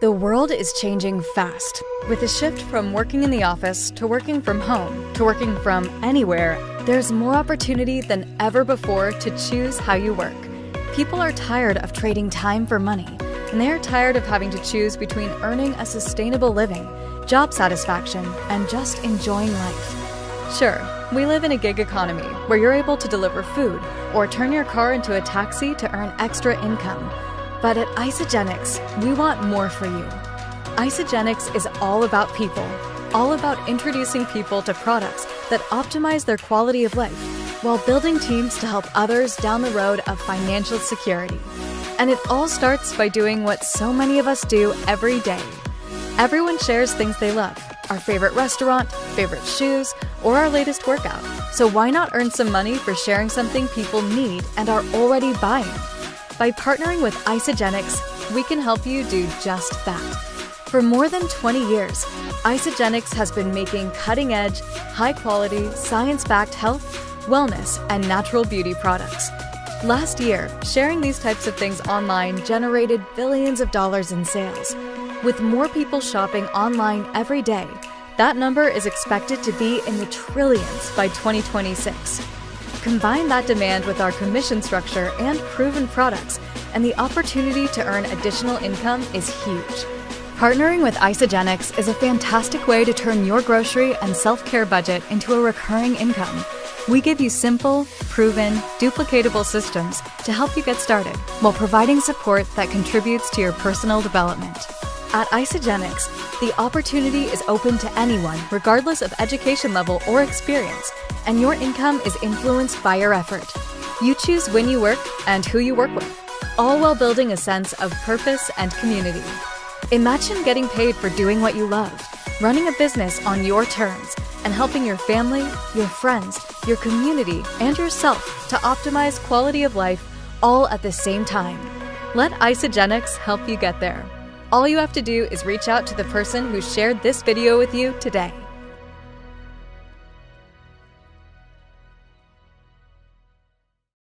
The world is changing fast. With a shift from working in the office to working from home to working from anywhere, there's more opportunity than ever before to choose how you work. People are tired of trading time for money, and they are tired of having to choose between earning a sustainable living, job satisfaction, and just enjoying life. Sure, we live in a gig economy where you're able to deliver food or turn your car into a taxi to earn extra income. But at ISAGENIX, we want more for you. ISAGENIX is all about people, all about introducing people to products that optimize their quality of life while building teams to help others down the road of financial security. And it all starts by doing what so many of us do every day. Everyone shares things they love, our favorite restaurant, favorite shoes, or our latest workout. So why not earn some money for sharing something people need and are already buying? By partnering with ISAGENIX, we can help you do just that. For more than 20 years, ISAGENIX has been making cutting-edge, high-quality, science-backed health, wellness, and natural beauty products. Last year, sharing these types of things online generated billions of dollars in sales. With more people shopping online every day, that number is expected to be in the trillions by 2026. Combine that demand with our commission structure and proven products, and the opportunity to earn additional income is huge. Partnering with ISAGENIX is a fantastic way to turn your grocery and self-care budget into a recurring income. We give you simple, proven, duplicatable systems to help you get started while providing support that contributes to your personal development. At ISAGENIX, the opportunity is open to anyone regardless of education level or experience, and your income is influenced by your effort. You choose when you work and who you work with, all while building a sense of purpose and community. Imagine getting paid for doing what you love, running a business on your terms, and helping your family, your friends, your community, and yourself to optimize quality of life all at the same time. Let ISAGENIX help you get there. All you have to do is reach out to the person who shared this video with you today.